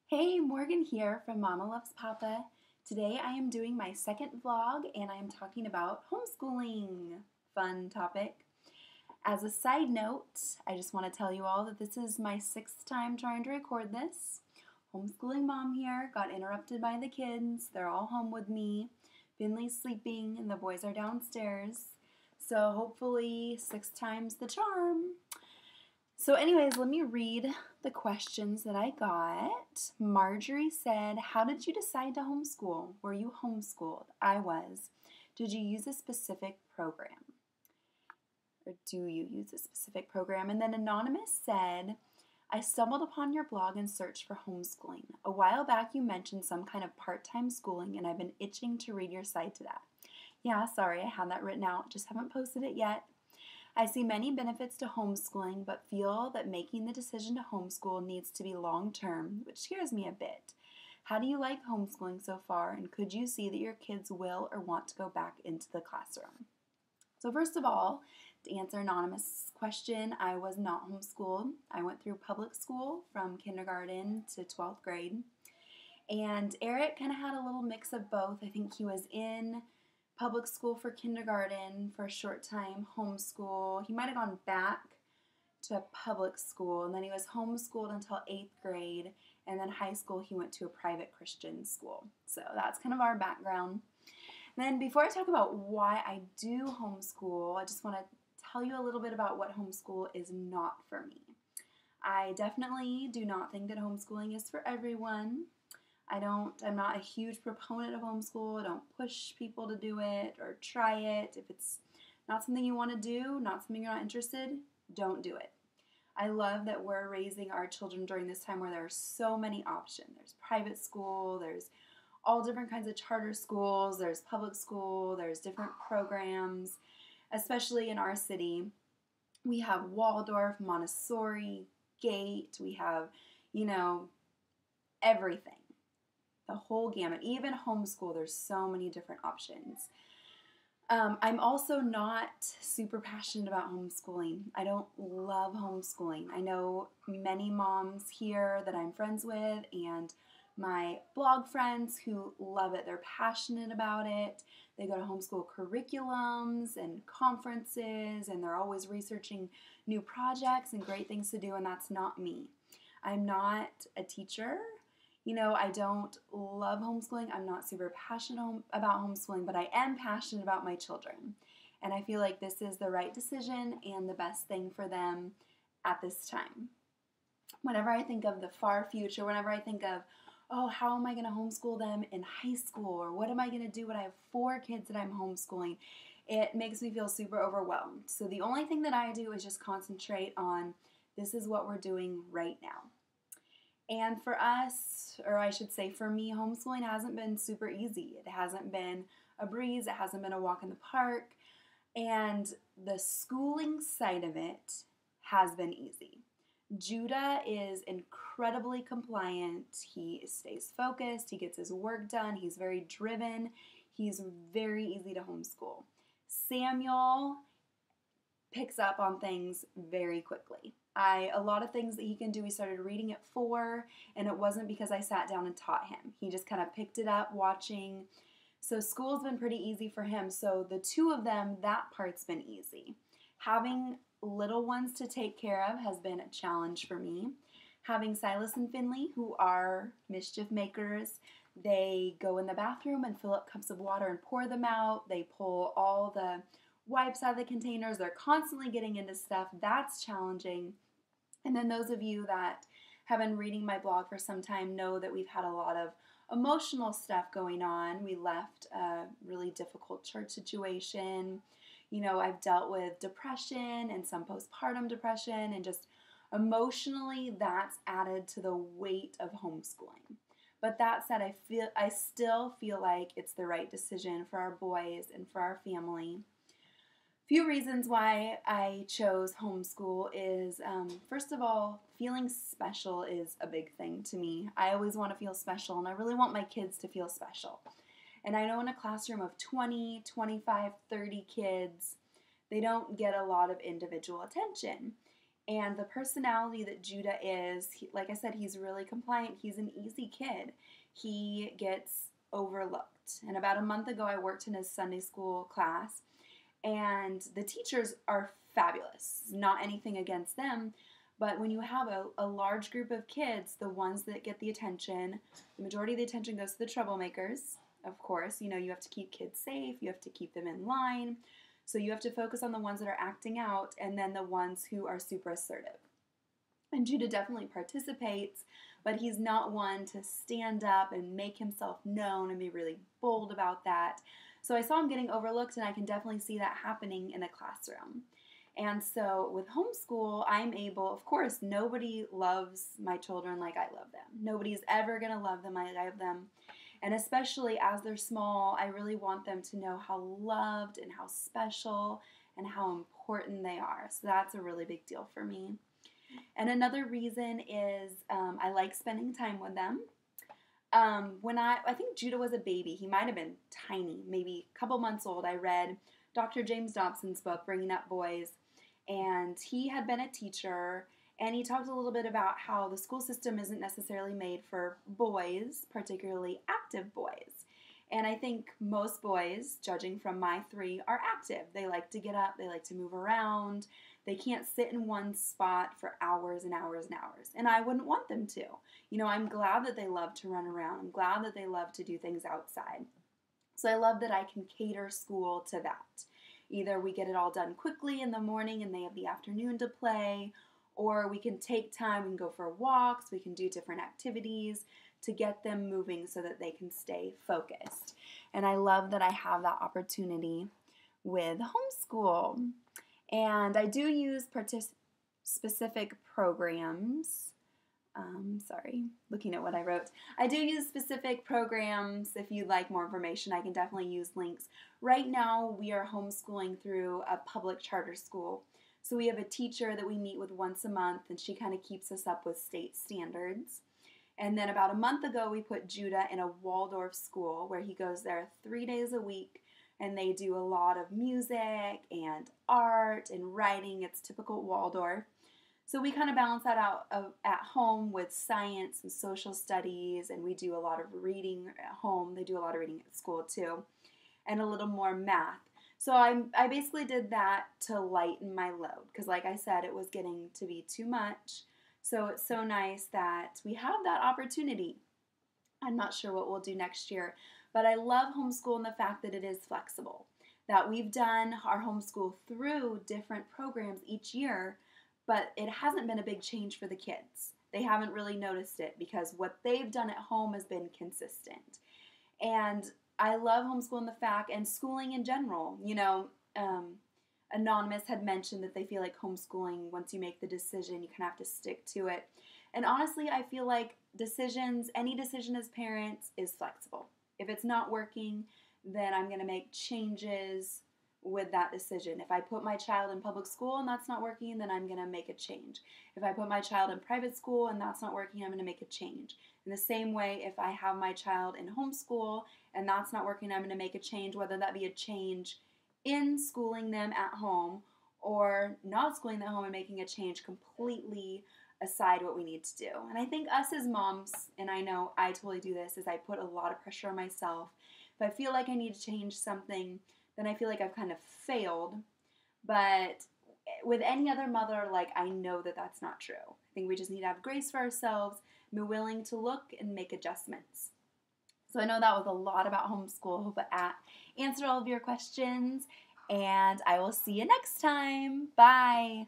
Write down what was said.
Hey, Morgan here from Mama Loves Papa. Today I am doing my second vlog and I am talking about homeschooling. Fun topic. As a side note, I just want to tell you all that this is my sixth time trying to record this. Homeschooling mom here, got interrupted by the kids. They're all home with me. Finley's sleeping and the boys are downstairs. So hopefully 6 times the charm. So anyways, let me read the questions that I got. Marjorie said, how did you decide to homeschool? Were you homeschooled? I was. Did you use a specific program? Or do you use a specific program? And then Anonymous said, I stumbled upon your blog and searched for homeschooling. A while back you mentioned some kind of part-time schooling and I've been itching to read your side to that. Yeah, sorry, I had that written out, just haven't posted it yet. I see many benefits to homeschooling, but feel that making the decision to homeschool needs to be long-term, which scares me a bit. How do you like homeschooling so far, and could you see that your kids will or want to go back into the classroom? So first of all, to answer Anonymous' question, I was not homeschooled. I went through public school from kindergarten to 12th grade. And Eric kind of had a little mix of both. I think he was in public school for kindergarten for a short time, homeschool. He might have gone back to public school, and then he was homeschooled until 8th grade, and then high school he went to a private Christian school. So that's kind of our background. And then before I talk about why I do homeschool, I just want to tell you a little bit about what homeschool is not for me. I definitely do not think that homeschooling is for everyone. I'm not a huge proponent of homeschool. I don't push people to do it or try it. If it's not something you want to do, not something you're not interested, don't do it. I love that we're raising our children during this time where there are so many options. There's private school, there's all different kinds of charter schools, there's public school, there's different programs, especially in our city. We have Waldorf, Montessori, Gate, we have, everything. The whole gamut, even homeschool, there's so many different options. I'm also not super passionate about homeschooling. I don't love homeschooling. I know many moms here that I'm friends with and my blog friends who love it. They're passionate about it. They go to homeschool curriculums and conferences, and they're always researching new projects and great things to do, and that's not me. I'm not a teacher. I don't love homeschooling. I'm not super passionate about homeschooling, but I am passionate about my children. And I feel like this is the right decision and the best thing for them at this time. Whenever I think of the far future, whenever I think of, oh, how am I going to homeschool them in high school? Or what am I going to do when I have 4 kids that I'm homeschooling? It makes me feel super overwhelmed. So the only thing that I do is just concentrate on this is what we're doing right now. And for us, or I should say for me, homeschooling hasn't been super easy. It hasn't been a breeze. It hasn't been a walk in the park. And the schooling side of it has been easy. Judah is incredibly compliant. He stays focused. He gets his work done. He's very driven. He's very easy to homeschool. Samuel picks up on things very quickly. A lot of things that he can do, he started reading at 4, and it wasn't because I sat down and taught him. He just kind of picked it up watching. So school's been pretty easy for him. So the 2 of them, that part's been easy. Having little ones to take care of has been a challenge for me. Having Silas and Finley, who are mischief makers, they go in the bathroom and fill up cups of water and pour them out. They pull all the wipes out of the containers. They're constantly getting into stuff. That's challenging. And then those of you that have been reading my blog for some time know that we've had a lot of emotional stuff going on. We left a really difficult church situation. I've dealt with depression and some postpartum depression, and just emotionally that's added to the weight of homeschooling. But that said, I still feel like it's the right decision for our boys and for our family. Few reasons why I chose homeschool is, first of all, feeling special is a big thing to me. I always want to feel special, and I really want my kids to feel special. And I know in a classroom of 20, 25, 30 kids, they don't get a lot of individual attention. And the personality that Judah is, like I said, he's really compliant. He's an easy kid. He gets overlooked. And about a month ago, I worked in his Sunday school class, and the teachers are fabulous. Not anything against them, but when you have a large group of kids, the ones that get the attention, the majority of the attention goes to the troublemakers, of course. You know, you have to keep kids safe, you have to keep them in line. So you have to focus on the ones that are acting out and then the ones who are super assertive. And Judah definitely participates, but he's not one to stand up and make himself known and be really bold about that. So I saw him getting overlooked, and I can definitely see that happening in a classroom. And so with homeschool, I'm able, of course, nobody loves my children like I love them. Nobody's ever going to love them like I love them. And especially as they're small, I really want them to know how loved and how special and how important they are. So that's a really big deal for me. And another reason is I like spending time with them. When I think Judah was a baby, he might have been tiny, maybe a couple months old, I read Dr. James Dobson's book, Bringing Up Boys, and he had been a teacher, and he talked a little bit about how the school system isn't necessarily made for boys, particularly active boys. And I think most boys, judging from my 3, are active. They like to get up, they like to move around. They can't sit in one spot for hours and hours and hours. And I wouldn't want them to. You know, I'm glad that they love to run around. I'm glad that they love to do things outside. So I love that I can cater school to that. Either we get it all done quickly in the morning and they have the afternoon to play, or we can take time, we can go for walks, we can do different activities to get them moving so that they can stay focused. And I love that I have that opportunity with homeschool. And I do use specific programs. Looking at what I wrote. I do use specific programs. If you'd like more information, I can definitely use links. Right now, we are homeschooling through a public charter school. So we have a teacher that we meet with once a month, and she kind of keeps us up with state standards. And then about a month ago, we put Judah in a Waldorf school where he goes there 3 days a week, and they do a lot of music and art and writing. It's typical Waldorf. So we kind of balance that out at home with science and social studies, and we do a lot of reading at home. They do a lot of reading at school too, and a little more math. So I basically did that to lighten my load because, like I said, it was getting to be too much. So it's so nice that we have that opportunity. I'm not sure what we'll do next year, but I love homeschool and the fact that it is flexible, that we've done our homeschool through different programs each year, but it hasn't been a big change for the kids. They haven't really noticed it because what they've done at home has been consistent. And I love homeschooling the fact, and schooling in general. You know, Anonymous had mentioned that they feel like homeschooling, once you make the decision, you kind of have to stick to it. And honestly, I feel like any decision as parents is flexible. If it's not working, then I'm going to make changes with that decision. If I put my child in public school and that's not working, then I'm going to make a change. If I put my child in private school and that's not working, I'm going to make a change. In the same way, if I have my child in homeschool and that's not working, I'm going to make a change, whether that be a change in schooling them at home or not schooling them at home and making a change completely aside what we need to do. And I think us as moms, and I know I totally do this, is I put a lot of pressure on myself. If I feel like I need to change something, then I feel like I've kind of failed. But with any other mother, like, I know that that's not true. I think we just need to have grace for ourselves, be willing to look and make adjustments. So I know that was a lot about homeschool. Hope I answered all of your questions, and I will see you next time. Bye.